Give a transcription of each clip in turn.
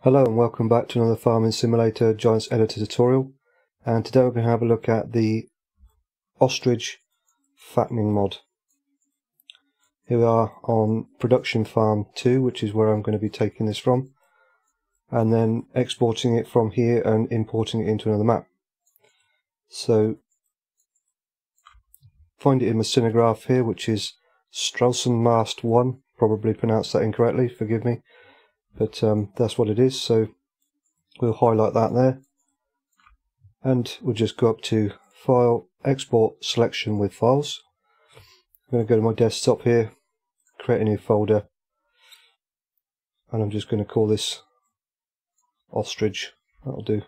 Hello and welcome back to another Farming Simulator Giants Editor tutorial, and today we're going to have a look at the Ostrich fattening mod. Here we are on production farm 2, which is where I'm going to be taking this from, and then exporting it from here and importing it into another map. So find it in my cinnagraph here, which is Strausenmast 1, probably pronounced that incorrectly, forgive me. But that's what it is, so we'll highlight that there. And we'll just go up to File, Export, Selection with Files. I'm going to go to my desktop here, create a new folder, and I'm just going to call this Ostrich. That'll do.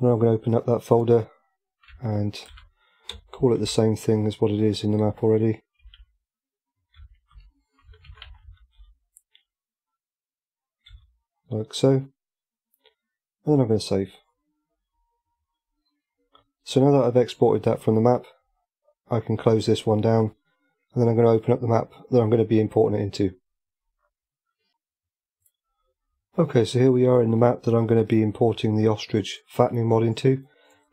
Now I'm going to open up that folder and call it the same thing as what it is in the map already. Like so. And then I'm going to save. So now that I've exported that from the map, I can close this one down, and then I'm going to open up the map that I'm going to be importing it into. Okay, so here we are in the map that I'm going to be importing the Ostrich fattening mod into.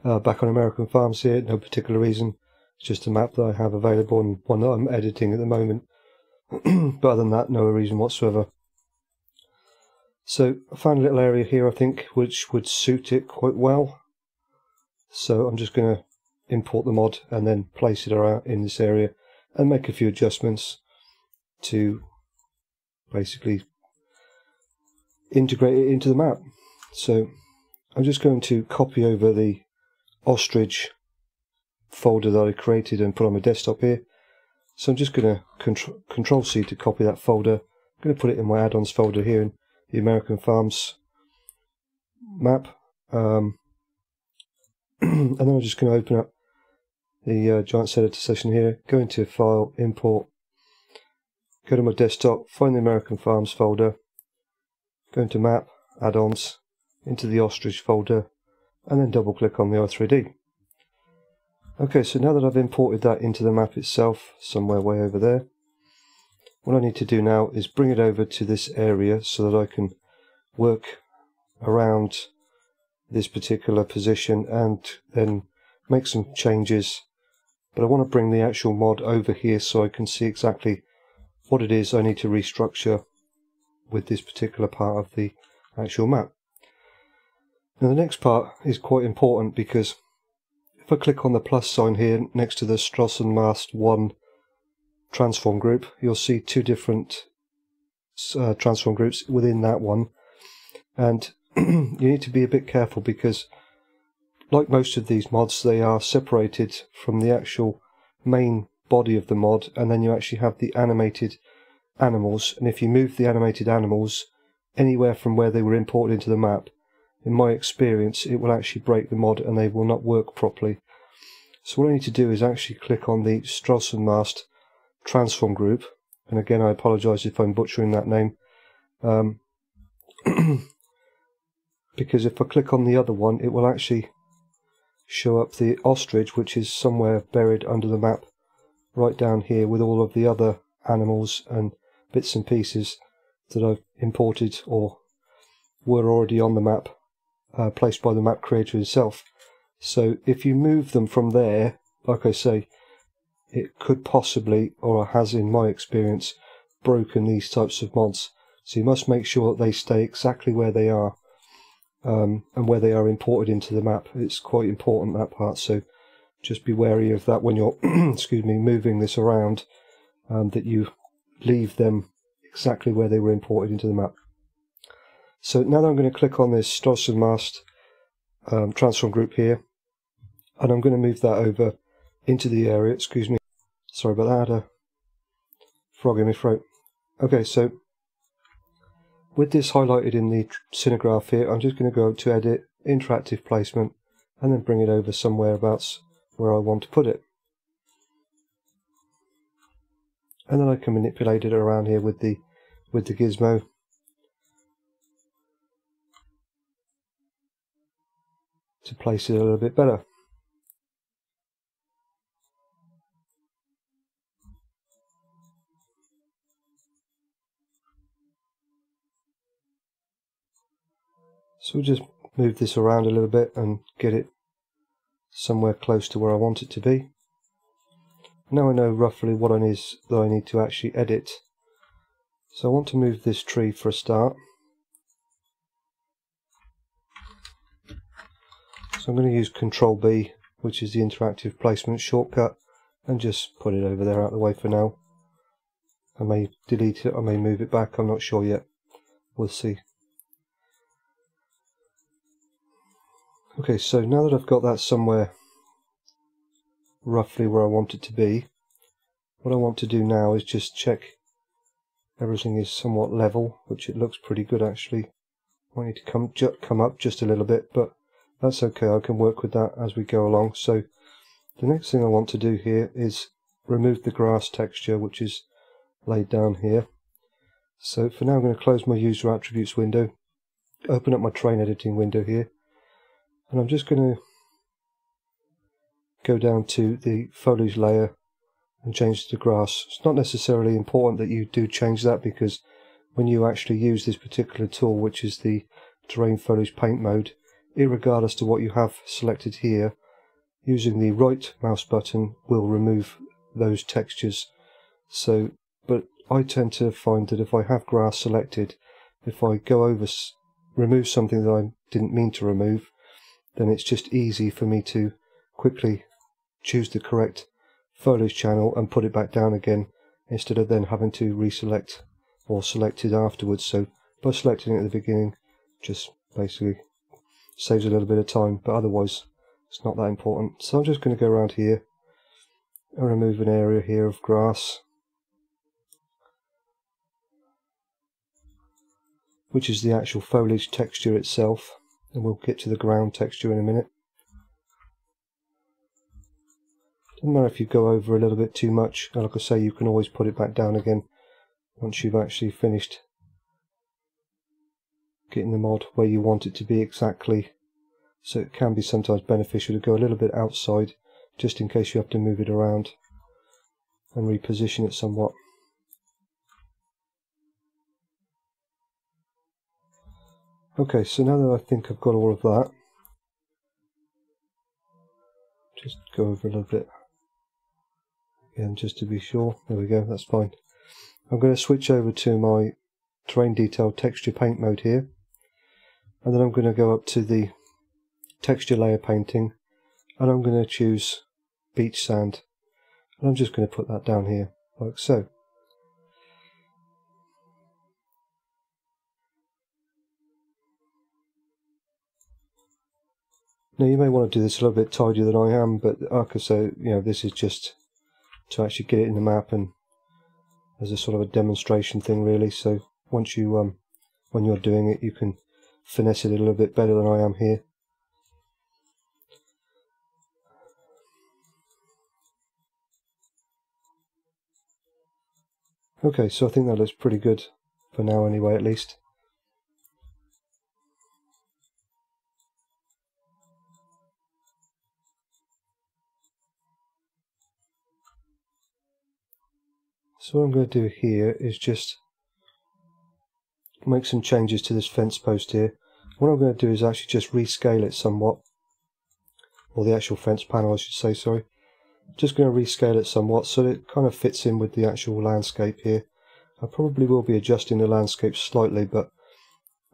Back on American Farms here, no particular reason. It's just a map that I have available and one that I'm editing at the moment. But other than that, no reason whatsoever. So I found a little area here, I think, which would suit it quite well. So I'm just going to import the mod and then place it around in this area and make a few adjustments to basically integrate it into the map. So I'm just going to copy over the Ostrich folder that I created and put on my desktop here. So I'm just going to control C to copy that folder. I'm going to put it in my add-ons folder here in the American Farms map. And then I'm just going to open up the Giants Editor session here, go into File, Import, go to my desktop, find the American Farms folder, go into Map, Add-ons, into the Ostrich folder, and then double click on the R3D. Okay, so now that I've imported that into the map itself, somewhere way over there, what I need to do now is bring it over to this area so that I can work around this particular position and then make some changes. But I want to bring the actual mod over here so I can see exactly what it is I need to restructure with this particular part of the actual map. Now the next part is quite important, because if I click on the plus sign here next to the Strausenmast 1 transform group, you'll see two different transform groups within that one, and you need to be a bit careful because, like most of these mods, they are separated from the actual main body of the mod, and then you actually have the animated animals, and if you move the animated animals anywhere from where they were imported into the map, in my experience it will actually break the mod and they will not work properly. So what I need to do is actually click on the Strausenmast transform group, and again I apologise if I'm butchering that name, because if I click on the other one it will actually show up the Ostrich, which is somewhere buried under the map right down here with all of the other animals and bits and pieces that I've imported or were already on the map, placed by the map creator itself. So if you move them from there, like I say, it could possibly, or has in my experience, broken these types of mods. So you must make sure that they stay exactly where they are, and where they are imported into the map. It's quite important, that part, so just be wary of that when you're excuse me, moving this around, that you leave them exactly where they were imported into the map. So now that I'm going to click on this Strausenmast transform group here, and I'm going to move that over into the area. Excuse me, sorry about that, I had a frog in my throat. Okay, so with this highlighted in the cinnagraph here, I'm just going to go to Edit, Interactive Placement, and then bring it over somewhere abouts where I want to put it. And then I can manipulate it around here with the gizmo. to place it a little bit better. So we'll just move this around a little bit and get it somewhere close to where I want it to be. Now I know roughly what it is that I need to actually edit. So I want to move this tree for a start. So I'm going to use Control B, which is the interactive placement shortcut, and just put it over there out of the way for now. I may delete it, I may move it back, I'm not sure yet. We'll see. Okay, so now that I've got that somewhere roughly where I want it to be, what I want to do now is just check everything is somewhat level, which it looks pretty good actually. I need to come up just a little bit, but that's okay, I can work with that as we go along. So the next thing I want to do here is remove the grass texture, which is laid down here. So for now I'm going to close my user attributes window, open up my terrain editing window here, and I'm just going to go down to the foliage layer and change the grass. It's not necessarily important that you do change that, because when you actually use this particular tool, which is the terrain foliage paint mode, irregardless to what you have selected here, using the right mouse button will remove those textures. So, but I tend to find that if I have grass selected, if I go over remove something that I didn't mean to remove, then it's just easy for me to quickly choose the correct foliage channel and put it back down again, instead of then having to reselect or select it afterwards. So by selecting it at the beginning, just basically saves a little bit of time, but otherwise it's not that important. So I'm just going to go around here and remove an area here of grass, which is the actual foliage texture itself, and we'll get to the ground texture in a minute. Doesn't matter if you go over a little bit too much, like I say, you can always put it back down again once you've actually finished getting the mod where you want it to be exactly. So it can be sometimes beneficial to go a little bit outside, just in case you have to move it around and reposition it somewhat. Okay, so now that I think I've got all of that, just go over a little bit again just to be sure. There we go, that's fine. I'm going to switch over to my terrain detail texture paint mode here, and then I'm going to go up to the texture layer painting, and I'm going to choose beach sand, and I'm just going to put that down here like so. Now you may want to do this a little bit tidier than I am, but like I say, you know, this is just to actually get it in the map and as a sort of a demonstration thing really. So once you when you're doing it, you can finesse it a little bit better than I am here. Okay, so I think that looks pretty good for now anyway, at least. So what I'm going to do here is just make some changes to this fence post here. What I'm going to do is actually just rescale it somewhat, or the actual fence panel I should say, sorry. Just going to rescale it somewhat so that it kind of fits in with the actual landscape here. I probably will be adjusting the landscape slightly, but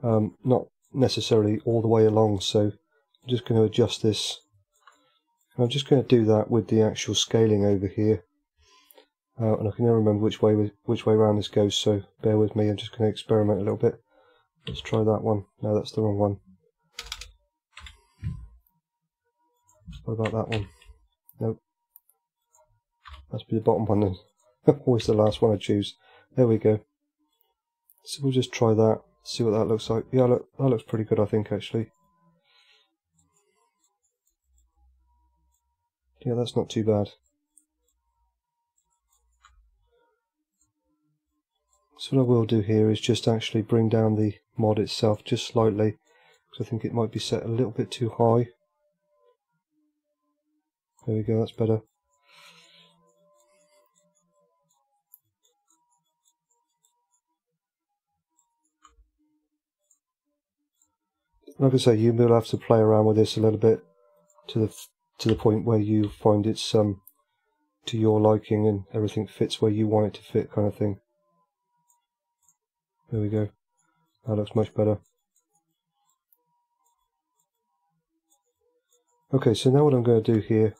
not necessarily all the way along, so I'm just going to adjust this. And I'm just going to do that with the actual scaling over here. And I can never remember which way around this goes, so bear with me. I'm just going to experiment a little bit. Let's try that one. No, that's the wrong one. What about that one? Nope. Must be the bottom one then. Always the last one I choose. There we go. So we'll just try that, see what that looks like. Yeah, look, that looks pretty good, I think, actually. Yeah, that's not too bad. So what I will do here is just actually bring down the mod itself just slightly, because I think it might be set a little bit too high. There we go, that's better. Like I say, you will have to play around with this a little bit to the point where you find it's to your liking and everything fits where you want it to fit, kind of thing. There we go. That looks much better. Okay, so now what I'm going to do here,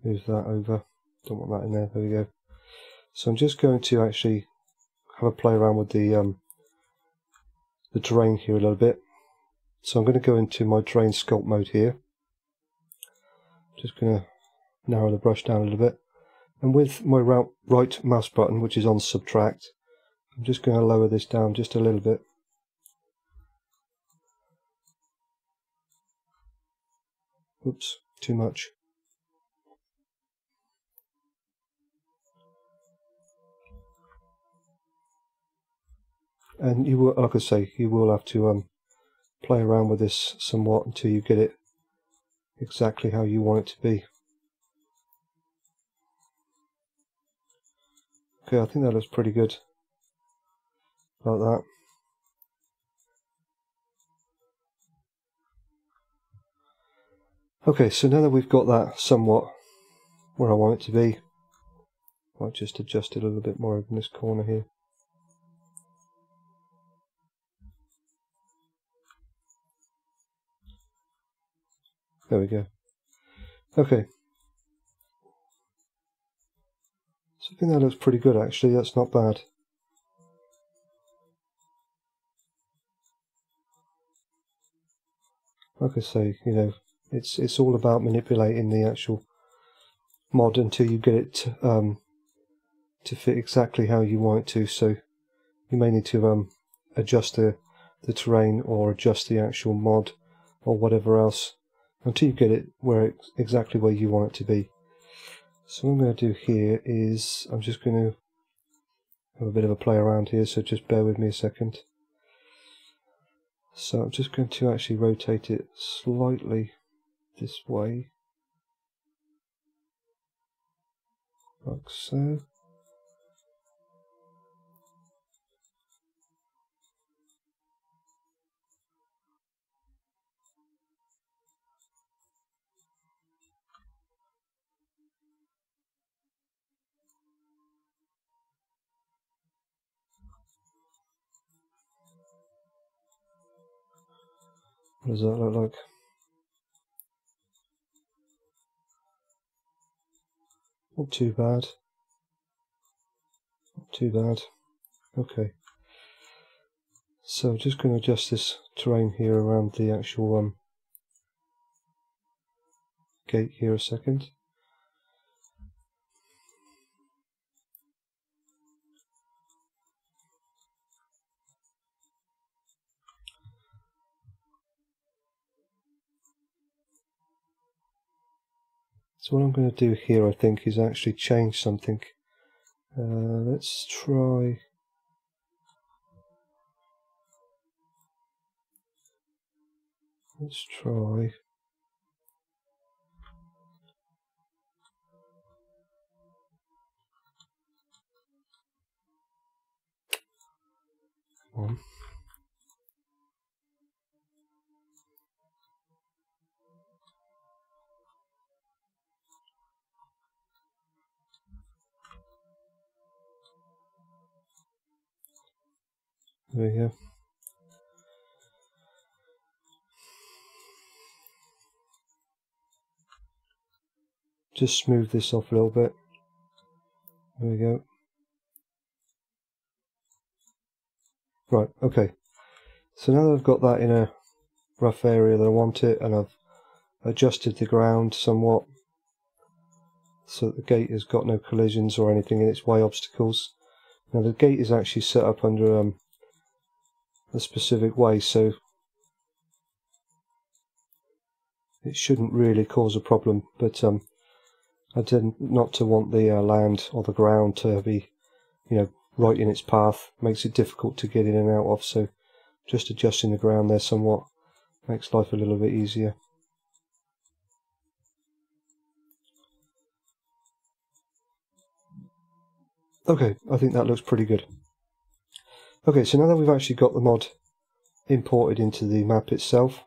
move that over. Don't want that in there. There we go. So I'm just going to actually have a play around with the terrain here a little bit. So I'm going to go into my terrain sculpt mode here. Just going to narrow the brush down a little bit. And with my right mouse button, which is on subtract, I'm just going to lower this down just a little bit. Oops, too much. And you will, like I say, you will have to play around with this somewhat until you get it exactly how you want it to be. Okay, I think that looks pretty good. Like that. Okay, so now that we've got that somewhat where I want it to be, I might just adjust it a little bit more in this corner here. There we go. Okay. So I think that looks pretty good actually, that's not bad. Like I say, you know, it's all about manipulating the actual mod until you get it to fit exactly how you want it to. So you may need to adjust the terrain or adjust the actual mod or whatever else until you get it exactly where you want it to be. So what I'm going to do here is I'm just going to have a bit of a play around here, so just bear with me a second. So I'm just going to actually rotate it slightly this way, like so. What does that look like? Not too bad. Not too bad. Okay. So I'm just going to adjust this terrain here around the actual gate here a second. So what I'm going to do here, I think, is actually change something. Let's try. Let's try. Come on. There we go. Just smooth this off a little bit. There we go. Right, okay. So now that I've got that in a rough area that I want it, and I've adjusted the ground somewhat so that the gate has got no collisions or anything in its way, obstacles. Now the gate is actually set up under a specific way, so it shouldn't really cause a problem, but I tend not to want the land or the ground to be, you know, right in its path. Makes it difficult to get in and out of, so just adjusting the ground there somewhat makes life a little bit easier. Okay, I think that looks pretty good. Okay, so now that we've actually got the mod imported into the map itself,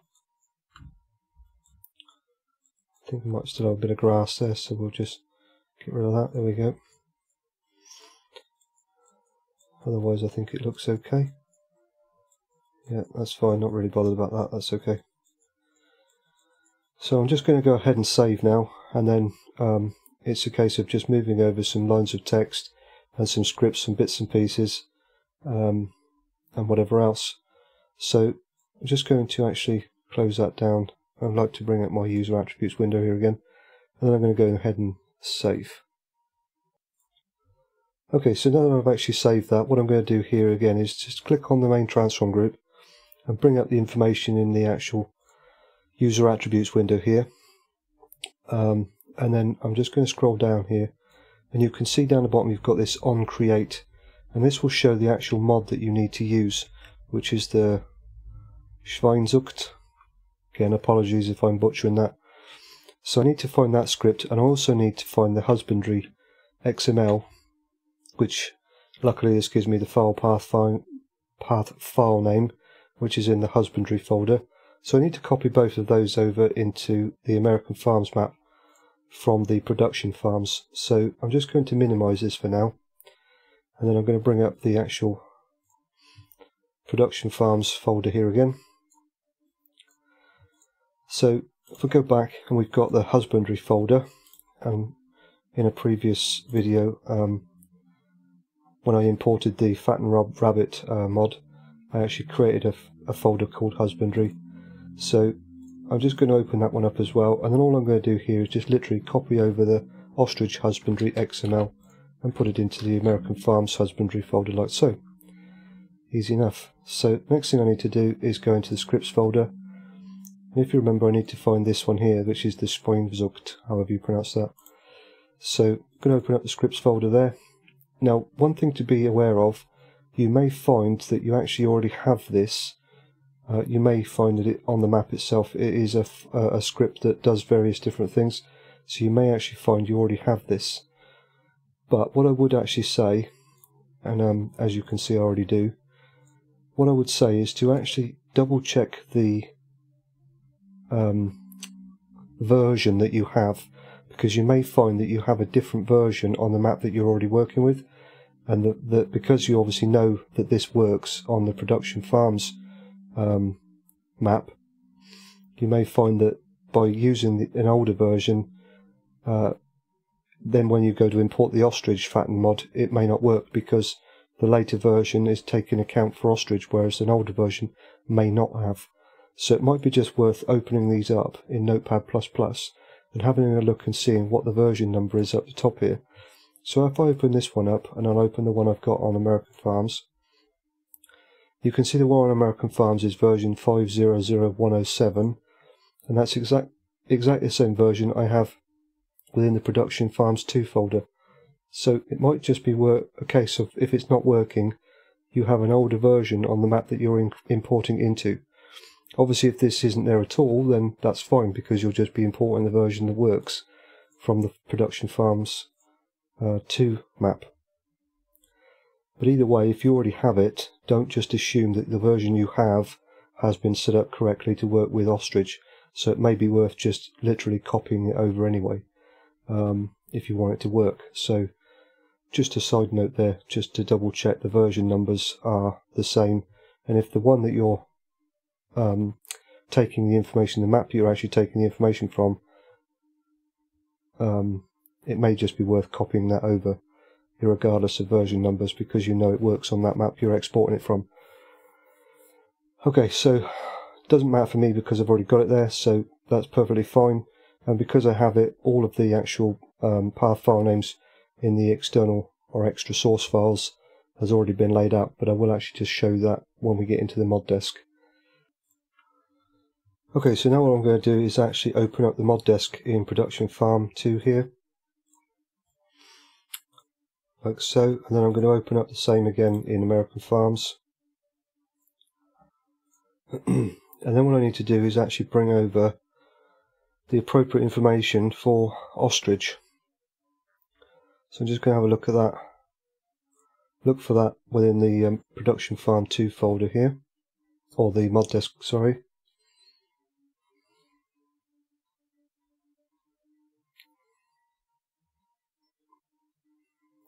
I think we might still have a bit of grass there, so we'll just get rid of that. There we go. Otherwise I think it looks okay. Yeah, that's fine, not really bothered about that, that's okay. So I'm just going to go ahead and save now, and then it's a case of just moving over some lines of text and some scripts and bits and pieces and whatever else. So I'm just going to actually close that down. I'd like to bring up my user attributes window here again, and then I'm going to go ahead and save. Okay, so now that I've actually saved that, what I'm going to do here again is just click on the main transform group and bring up the information in the actual user attributes window here. And then I'm just going to scroll down here, and you can see down the bottom you've got this on create, and this will show the actual mod that you need to use, which is the Schweinzucht. Again, apologies if I'm butchering that. So I need to find that script, and I also need to find the husbandry XML, which luckily this gives me the path file name, which is in the husbandry folder. So I need to copy both of those over into the American Farms map from the production farms. So I'm just going to minimize this for now, and then I'm going to bring up the actual production farms folder here again. So if we go back, and we've got the husbandry folder, and in a previous video when I imported the Fattened Rabbit mod, I actually created a folder called husbandry. So I'm just going to open that one up as well, and then all I'm going to do here is just literally copy over the ostrich husbandry XML and put it into the American Farms husbandry folder like so. Easy enough. So next thing I need to do is go into the scripts folder, and if you remember I need to find this one here, which is the Schweinzucht, however you pronounce that. So I'm going to open up the scripts folder there. Now one thing to be aware of, you may find that you actually already have this. You may find that it on the map itself it is a script that does various different things, so you may actually find you already have this. But what I would actually say, and as you can see I already do, what I would say is to actually double check the version that you have, because you may find that you have a different version on the map that you're already working with, and that because you obviously know that this works on the production farms map, you may find that by using an older version, then when you go to import the ostrich fatten mod, it may not work because the later version is taking account for ostrich, whereas an older version may not have. So it might be just worth opening these up in Notepad++ and having a look and seeing what the version number is up the top here. So if I open this one up, and I'll open the one I've got on American Farms, you can see the one on American Farms is version 500107, and that's exactly the same version I have within the Production Farms 2 folder. So it might just be a case of, if it's not working, you have an older version on the map that you're importing into. Obviously if this isn't there at all, then that's fine, because you'll just be importing the version that works from the Production Farms 2 map. But either way, if you already have it, don't just assume that the version you have has been set up correctly to work with ostrich. So it may be worth just literally copying it over anyway, if you want it to work. So just a side note there, just to double check the version numbers are the same, and if the one that you're taking the information, the map you're actually taking the information from, it may just be worth copying that over, regardless of version numbers, because you know it works on that map you're exporting it from. Okay, so it doesn't matter for me because I've already got it there, so that's perfectly fine. And because I have it, all of the actual path file names in the external or extra source files has already been laid out, but I will actually just show that when we get into the moddesc. Okay, so now what I'm going to do is actually open up the moddesc in Production Farm 2 here, like so, and then I'm going to open up the same again in American Farms. And then what I need to do is actually bring over the appropriate information for ostrich. So I'm just going to have a look at that. look for that within the production farm 2 folder here, or the moddesc, sorry.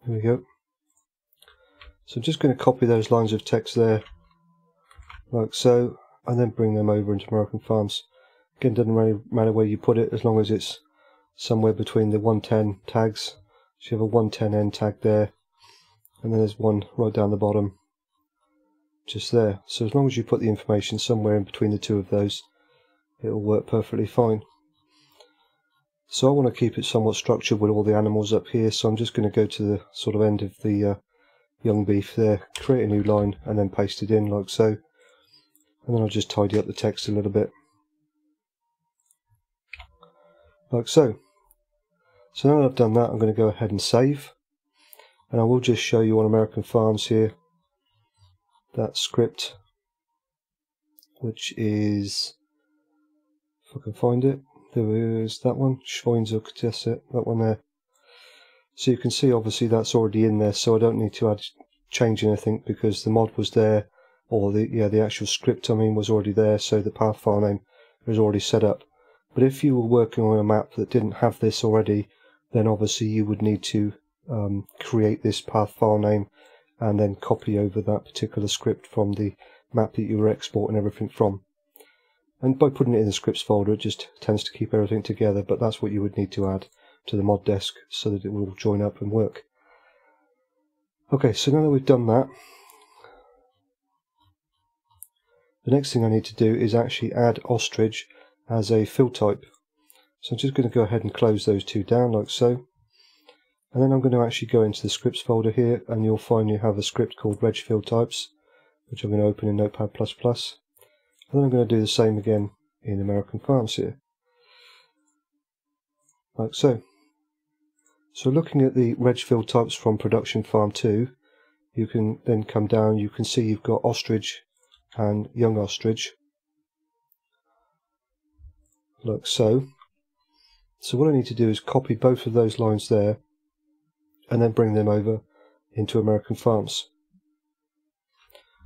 There we go. So I'm just going to copy those lines of text there, like so, and then bring them over into American Farms. Again, doesn't really matter where you put it, as long as it's somewhere between the 110 tags. So you have a 110 end tag there, and then there's one right down the bottom, just there. So as long as you put the information somewhere in between the two of those, it will work perfectly fine. So I want to keep it somewhat structured with all the animals up here, so I'm just going to go to the sort of end of the young beef there, create a new line, and then paste it in like so. And then I'll just tidy up the text a little bit, like so. So now that I've done that, I'm going to go ahead and save. And I will just show you on American Farms here that script, which is, if I can find it, there is that one, Schweinzucht, that one there. So you can see obviously that's already in there, so I don't need to change anything because the mod was there, or the actual script I mean was already there, so the path file name was already set up. But if you were working on a map that didn't have this already, then obviously you would need to create this path file name and then copy over that particular script from the map that you were exporting everything from. And by putting it in the scripts folder, it just tends to keep everything together, but that's what you would need to add to the moddesc so that it will all join up and work. Okay, so now that we've done that, the next thing I need to do is actually add ostrich as a field type. So I'm just going to go ahead and close those two down like so. And then I'm going to actually go into the scripts folder here, and you'll find you have a script called reg field types, which I'm going to open in Notepad++. And then I'm going to do the same again in American Farms here, like so. So looking at the reg field types from Production Farm 2, you can then come down, you can see you've got ostrich and young ostrich, like so. So what I need to do is copy both of those lines there, and then bring them over into American Farms.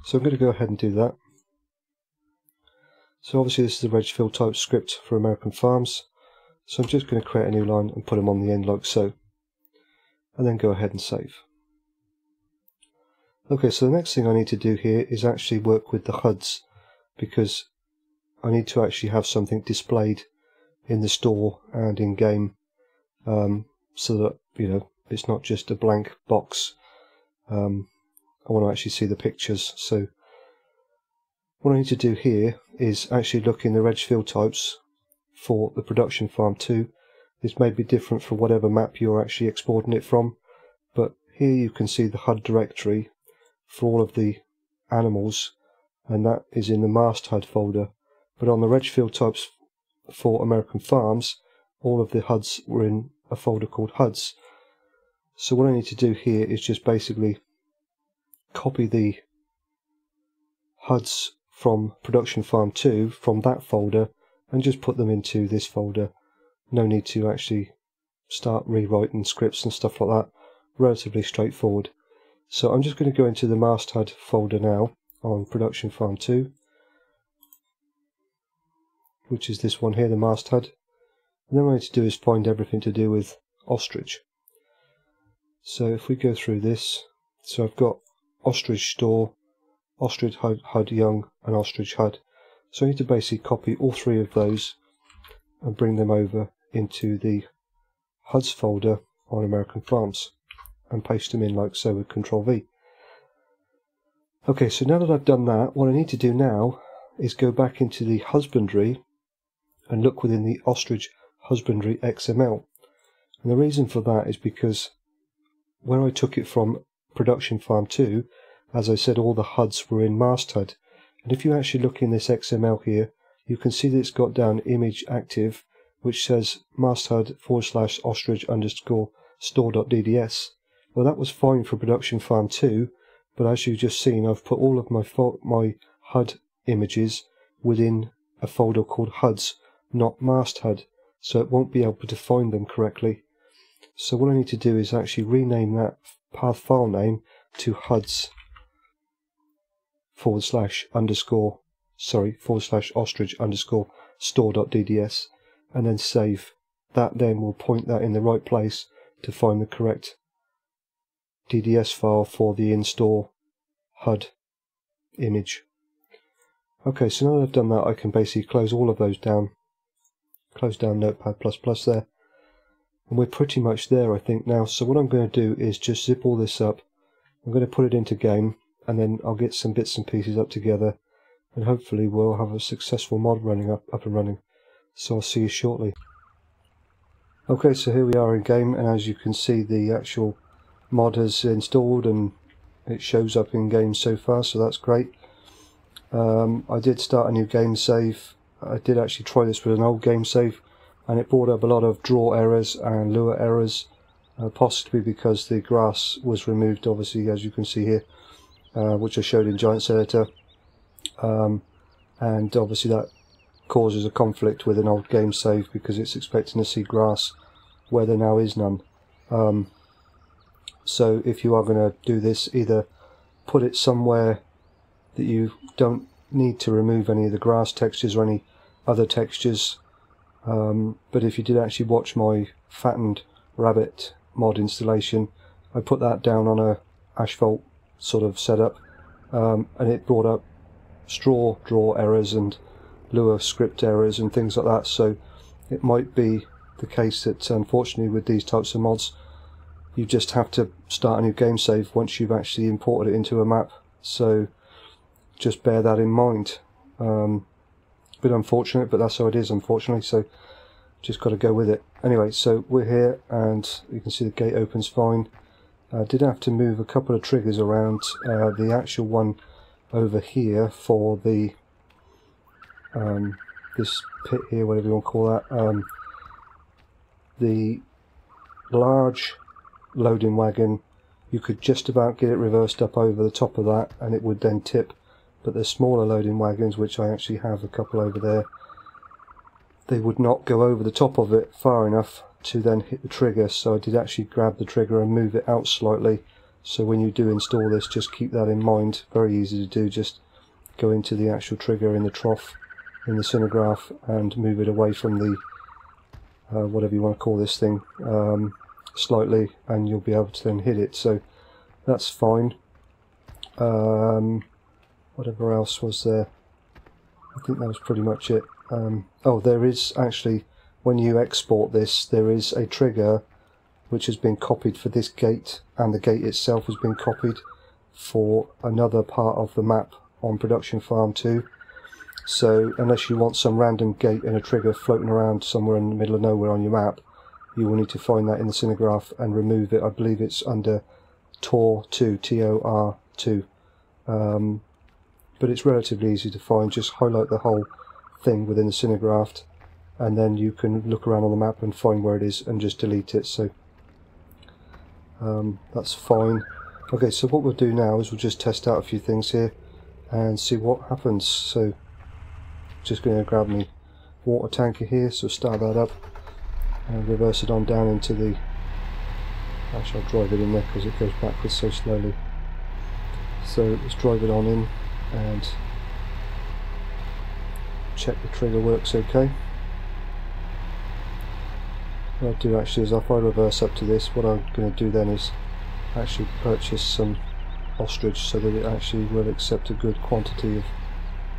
So I'm going to go ahead and do that. So obviously this is the reg field type script for American Farms, so I'm just going to create a new line and put them on the end like so, and then go ahead and save. Okay, so the next thing I need to do here is actually work with the HUDs, because I need to actually have something displayed in the store and in game, so that, you know, it's not just a blank box. I want to actually see the pictures. So what I need to do here is actually look in the reg field types for the Production Farm 2. This may be different for whatever map you're actually exporting it from, but here you can see the HUD directory for all of the animals, and that is in the Mast HUD folder. But on the reg field types for American Farms, all of the HUDs were in a folder called HUDs. So what I need to do here is just basically copy the HUDs from Production Farm 2 from that folder and just put them into this folder. No need to actually start rewriting scripts and stuff like that. Relatively straightforward. So I'm just going to go into the Mast HUD folder now on Production Farm 2, which is this one here, the Mast HUD. And then what I need to do is find everything to do with ostrich. So if we go through this, so I've got ostrich store, ostrich HUD young, and ostrich HUD. So I need to basically copy all three of those and bring them over into the HUDs folder on American Farms and paste them in like so with Control V. Okay, so now that I've done that, what I need to do now is go back into the husbandry and look within the ostrich husbandry XML. And the reason for that is because where I took it from Production Farm 2, as I said, all the HUDs were in Mast HUD. And if you actually look in this XML here, you can see that it's got down image active, which says Mast HUD /ostrich _ store.dds. Well, that was fine for Production Farm 2, but as you've just seen, I've put all of my HUD images within a folder called HUDs, not Mast HUD, so it won't be able to find them correctly. So what I need to do is actually rename that path file name to huds /ostrich _ store.dds and then save. That then will point that in the right place to find the correct DDS file for the install HUD image. Okay, so now that I've done that, I can basically close all of those down. Close down Notepad++ there. And we're pretty much there, I think, now. So what I'm going to do is just zip all this up. I'm going to put it into game, and then I'll get some bits and pieces up together, and hopefully we'll have a successful mod running up and running. So I'll see you shortly. Okay, so here we are in game, and as you can see, the actual mod has installed and it shows up in game so far, so that's great. I did start a new game save. I did actually try this with an old game save, and it brought up a lot of draw errors and lure errors, possibly because the grass was removed, obviously, as you can see here, which I showed in Giants Editor, and obviously that causes a conflict with an old game save because it's expecting to see grass where there now is none. So if you are going to do this, either put it somewhere that you don't need to remove any of the grass textures or any other textures. But if you did actually watch my Fattened Rabbit mod installation, I put that down on a asphalt sort of setup, and it brought up straw draw errors and lure script errors and things like that. So it might be the case that unfortunately with these types of mods you just have to start a new game save once you've actually imported it into a map. So just bear that in mind. A bit unfortunate, but that's how it is, unfortunately, so just got to go with it. Anyway, so we're here and you can see the gate opens fine. I did have to move a couple of triggers around. The actual one over here for the this pit here, whatever you want to call that, the large loading wagon, you could just about get it reversed up over the top of that and it would then tip. But the smaller loading wagons, which I actually have a couple over there, they would not go over the top of it far enough to then hit the trigger. So I did actually grab the trigger and move it out slightly. So when you do install this, just keep that in mind. Very easy to do. Just go into the actual trigger in the trough in the cinnagraph and move it away from the whatever you want to call this thing slightly, and you'll be able to then hit it. So that's fine. Whatever else was there? I think that was pretty much it. Oh, there is actually, when you export this, there is a trigger which has been copied for this gate, and the gate itself has been copied for another part of the map on Production Farm 2. So unless you want some random gate and a trigger floating around somewhere in the middle of nowhere on your map, you will need to find that in the cinnagraph and remove it. I believe it's under TOR2, T-O-R-2. But it's relatively easy to find. Just highlight the whole thing within the cinnagraph, and then you can look around on the map and find where it is and just delete it. So that's fine. Okay, so what we'll do now is we'll just test out a few things here and see what happens. So just going to grab my water tanker here, so start that up and reverse it on down into the, actually I'll drive it in there because it goes backwards so slowly. So let's drive it on in and check the trigger works okay. What I'll do actually is if I reverse up to this, what I'm going to do then is actually purchase some ostrich so that it actually will accept a good quantity of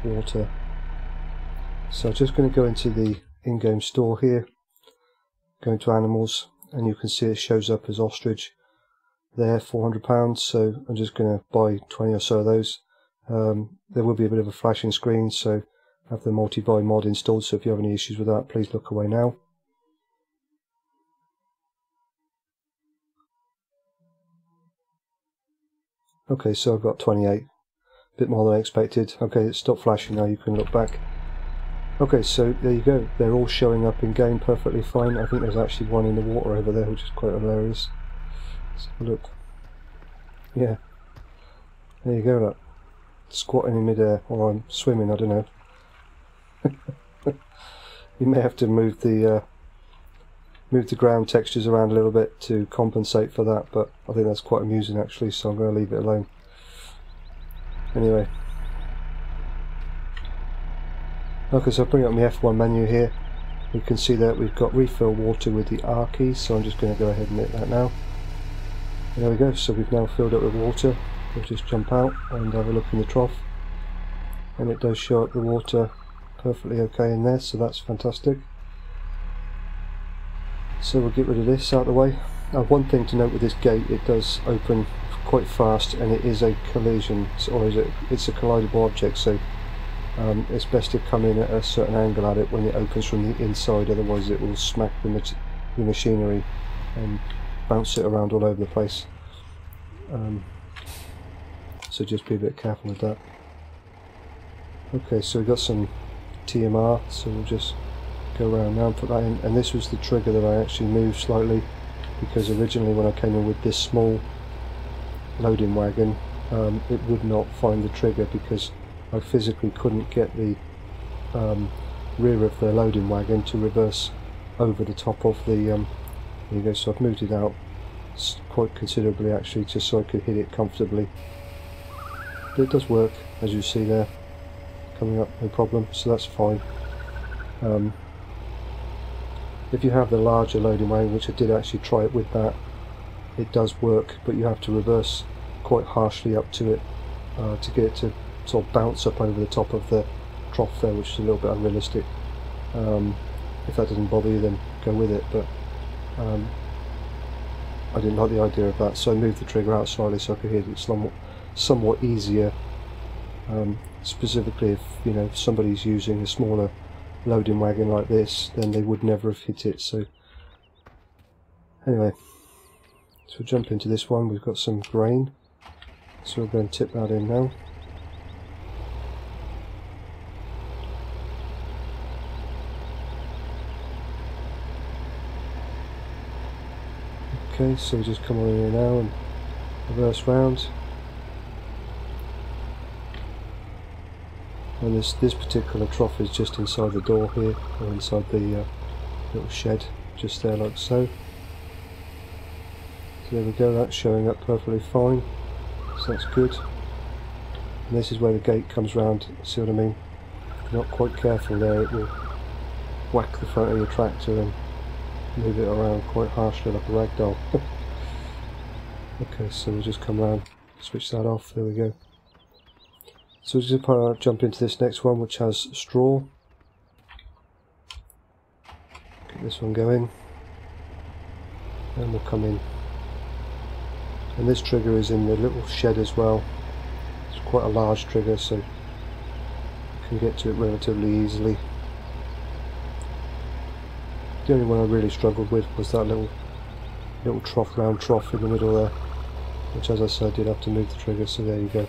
water. So I'm just going to go into the in-game store here, go into animals, and you can see it shows up as ostrich there, £400. So I'm just going to buy 20 or so of those. There will be a bit of a flashing screen, so I have the multi-buy mod installed, so if you have any issues with that, please look away now. Okay, so I've got 28, a bit more than I expected. Okay, it's stopped flashing now, you can look back. Okay, so there you go, they're all showing up in game perfectly fine. I think there's actually one in the water over there, which is quite hilarious. Let's have a look. Yeah, there you go, look. Squatting in midair, or I'm swimming, I don't know. You may have to move the moved the ground textures around a little bit to compensate for that, but I think that's quite amusing actually, so I'm going to leave it alone. Anyway, okay, so I bring up my F1 menu here. We can see that we've got refill water with the R key, so I'm just going to go ahead and hit that now. And there we go, so we've now filled it with water. We'll just jump out and have a look in the trough, and it does show up the water perfectly okay in there, so that's fantastic. So we'll get rid of this out of the way. One thing to note with this gate, it does open quite fast, and it is a collision, or it's a collidable object, so it's best to come in at a certain angle at it when it opens from the inside, otherwise it will smack the machinery and bounce it around all over the place. So just be a bit careful with that. Okay, so we've got some TMR, so we'll just go around now and put that in. And this was the trigger that I actually moved slightly, because originally when I came in with this small loading wagon, it would not find the trigger because I physically couldn't get the rear of the loading wagon to reverse over the top of the there you go, so I've moved it out quite considerably actually, just so I could hit it comfortably. But it does work, as you see there, coming up no problem, so that's fine. If you have the larger loading wagon, which I did actually try it with that, it does work, but you have to reverse quite harshly up to it to get it to sort of bounce up over the top of the trough there, which is a little bit unrealistic. If that doesn't bother you, then go with it, but I didn't like the idea of that, so I moved the trigger out slightly so I could hit it somewhat easier. Specifically if somebody's using a smaller loading wagon like this, then they would never have hit it. So anyway, so we'll jump into this one. We've got some grain, so we'll go and tip that in now. Okay, so we just come on in here now and reverse round. And this particular trough is just inside the door here, or inside the little shed, just there like so. So there we go, that's showing up perfectly fine, so that's good. And this is where the gate comes round, see what I mean? If you're not quite careful there, it will whack the front of your tractor and move it around quite harshly like a rag doll. Okay, so we'll just come round, switch that off, there we go. So we'll just jump into this next one, which has straw. Get this one going, and we'll come in. And this trigger is in the little shed as well. It's quite a large trigger, so you can get to it relatively easily. The only one I really struggled with was that little round trough in the middle there, which, as I said, I did have to move the trigger, so there you go.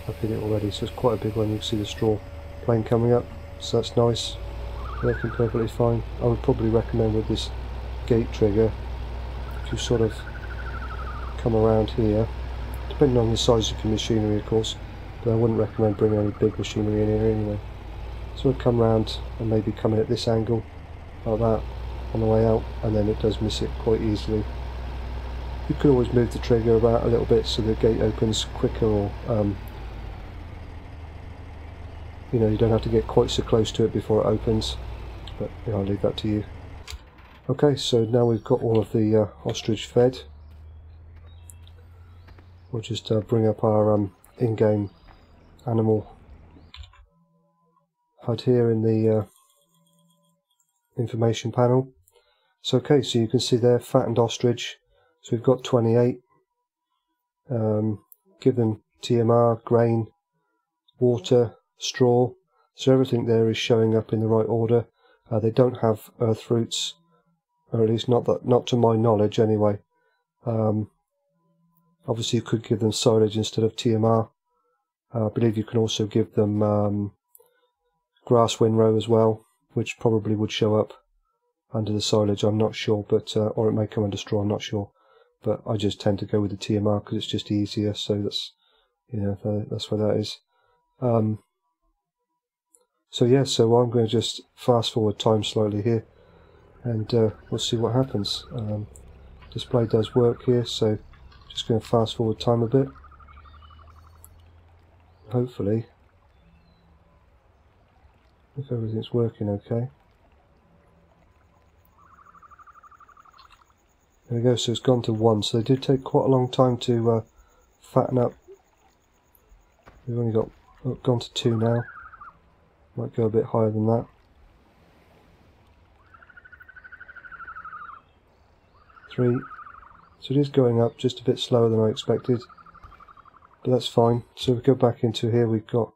I've hit it already, so it's quite a big one. You can see the straw plane coming up, so that's nice. Working perfectly fine. I would probably recommend with this gate trigger, if you sort of come around here, depending on the size of your machinery of course, but I wouldn't recommend bringing any big machinery in here anyway. So I'd come round and maybe come in at this angle, like that, on the way out, and then it does miss it quite easily. You could always move the trigger about a little bit so the gate opens quicker, or you don't have to get quite so close to it before it opens, but I'll leave that to you. Okay, so now we've got all of the ostrich fed. We'll just bring up our in-game animal HUD here in the information panel. So okay, so you can see there, fattened ostrich. So we've got 28. Give them TMR, grain, water, straw. So everything there is showing up in the right order. They don't have earth roots, or at least not to my knowledge anyway. Obviously you could give them silage instead of TMR. I believe you can also give them grass windrow as well, which probably would show up under the silage, I'm not sure, but or it may come under straw, I'm not sure. But I just tend to go with the TMR because it's just easier, so that's that's where that is. So yeah, so I'm going to just fast forward time slightly here, and we'll see what happens. Display does work here, so just going to fast forward time a bit. Hopefully, if everything's working okay. There we go, so it's gone to 1, so they did take quite a long time to fatten up. We've only gone to 2 now. Might go a bit higher than that. 3. So it is going up just a bit slower than I expected, but that's fine. So we go back into here, we've got,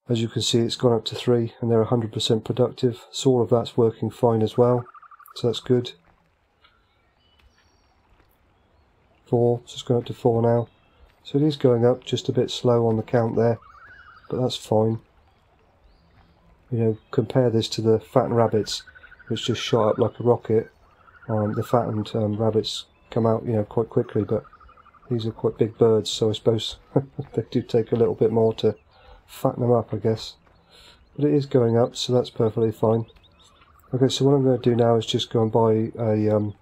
as you can see, it's gone up to 3 and they're 100% productive, so all of that's working fine as well, so that's good. 4, so it's gone up to 4 now, so it is going up just a bit slow on the count there, but that's fine. You know, compare this to the fattened rabbits, which just shot up like a rocket. The fattened rabbits come out, you know, quite quickly, but these are quite big birds, so I suppose they do take a little bit more to fatten them up, I guess. But it is going up, so that's perfectly fine. Okay, so what I'm going to do now is just go and buy a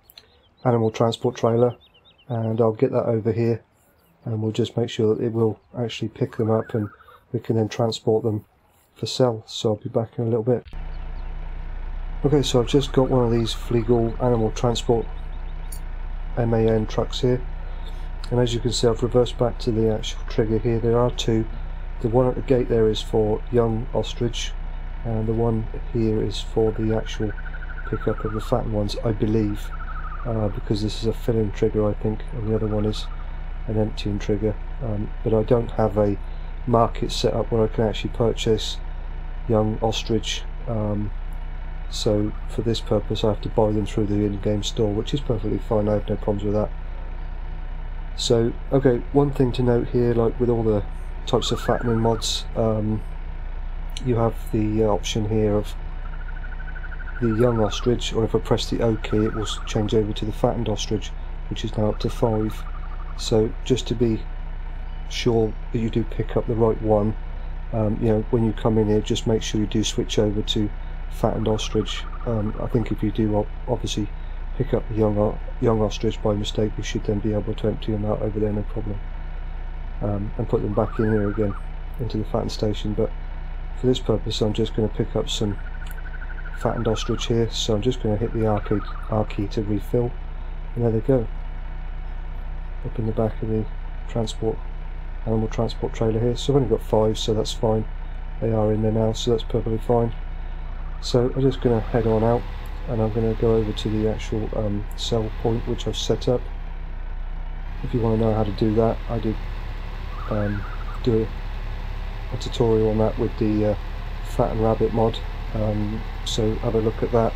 animal transport trailer, and I'll get that over here, and we'll just make sure that it will actually pick them up, and we can then transport them for sale. So I'll be back in a little bit. Okay, so I've just got one of these Flegel animal transport MAN trucks here, and as you can see I've reversed back to the actual trigger here. There are 2. The one at the gate there is for young ostrich, and the one here is for the actual pickup of the fattened ones, I believe, because this is a filling trigger I think, and the other one is an emptying trigger, but I don't have a market set up where I can actually purchase young ostrich, so for this purpose I have to buy them through the in-game store, which is perfectly fine. I have no problems with that. So okay, one thing to note here, like with all the types of fattening mods, you have the option here of the young ostrich, or if I press the O key it will change over to the fattened ostrich, which is now up to 5. So just to be sure that you do pick up the right one, you know, when you come in here, just make sure you do switch over to fattened ostrich. I think if you do obviously pick up the young ostrich by mistake, you should then be able to empty them out over there, no problem, and put them back in here again into the fattened station. But for this purpose I'm just going to pick up some fattened ostrich here, so I'm just going to hit the R key to refill, and there they go, up in the back of the animal transport trailer here. So I've only got 5, so that's fine. They are in there now, so that's perfectly fine. So I'm just going to head on out, and I'm going to go over to the actual sell point which I've set up. If you want to know how to do that, I did do a tutorial on that with the Fattened Rabbit mod, so have a look at that,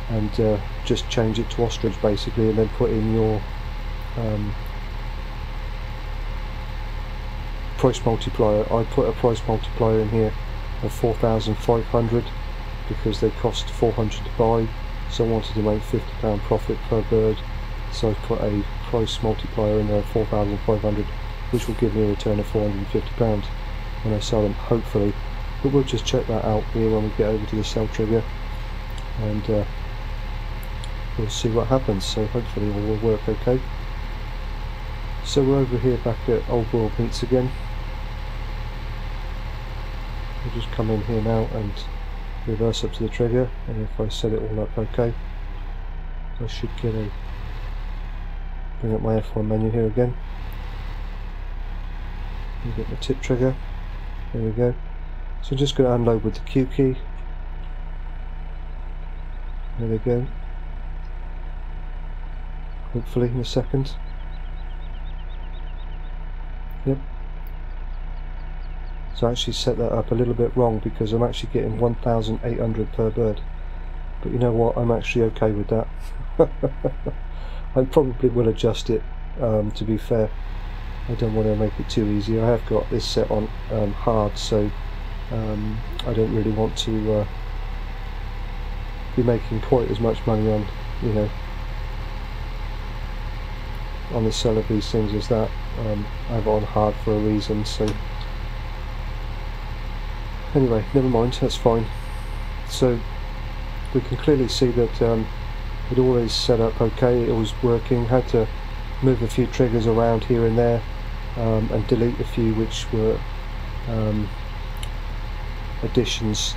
and just change it to ostrich basically, and then put in your price multiplier. I put a price multiplier in here of 4,500 because they cost 400 to buy, so I wanted to make £50 profit per bird, so I put a price multiplier in there of 4,500, which will give me a return of £450 when I sell them, hopefully. But we'll just check that out here when we get over to the sell trigger, and we'll see what happens. So hopefully all will work okay. So we're over here back at Old World Meats again. We'll just come in here now and reverse up to the trigger, and if I set it all up okay, I should get bring up my F1 menu here again. You get the tip trigger. There we go. So I'm just going to unload with the Q key. There we go. Hopefully in a second. Yep. So I actually set that up a little bit wrong because I'm actually getting 1,800 per bird. But you know what, I'm actually okay with that. I probably will adjust it, to be fair. I don't want to make it too easy. I have got this set on hard, so I don't really want to be making quite as much money on, you know, on the sell of these things as that. I have it on hard for a reason, so anyway, never mind, that's fine. So we can clearly see that it all is set up okay, it was working. Had to move a few triggers around here and there and delete a few which were additions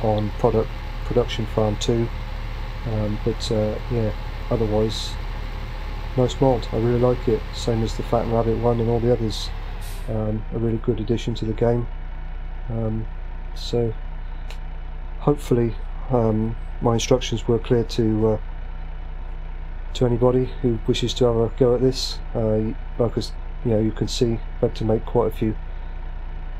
on production farm 2, but yeah, otherwise nice mod. I really like it, same as the Fattened Rabbit one and all the others. A really good addition to the game. So hopefully my instructions were clear to anybody who wishes to have a go at this. Because you can see I had to make quite a few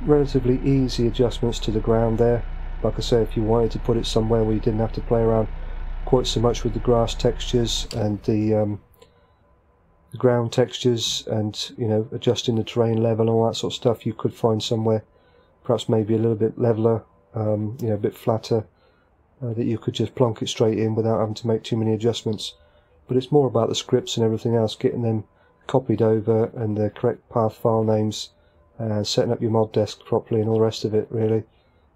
relatively easy adjustments to the ground there. Like I say, if you wanted to put it somewhere where you didn't have to play around quite so much with the grass textures and the ground textures and adjusting the terrain level and all that sort of stuff, you could find somewhere perhaps maybe a little bit leveler, a bit flatter, that you could just plonk it straight in without having to make too many adjustments. But it's more about the scripts and everything else, getting them copied over and the correct path file names and setting up your moddesc properly and all the rest of it, really.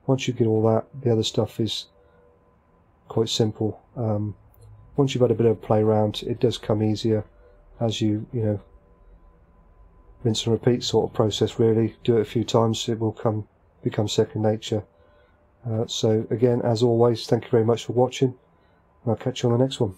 Once you get all that, the other stuff is quite simple. Once you've had a bit of play around, it does come easier as you rinse and repeat sort of process, really. Do it a few times, it will become second nature. So again, as always, thank you very much for watching, and I'll catch you on the next one.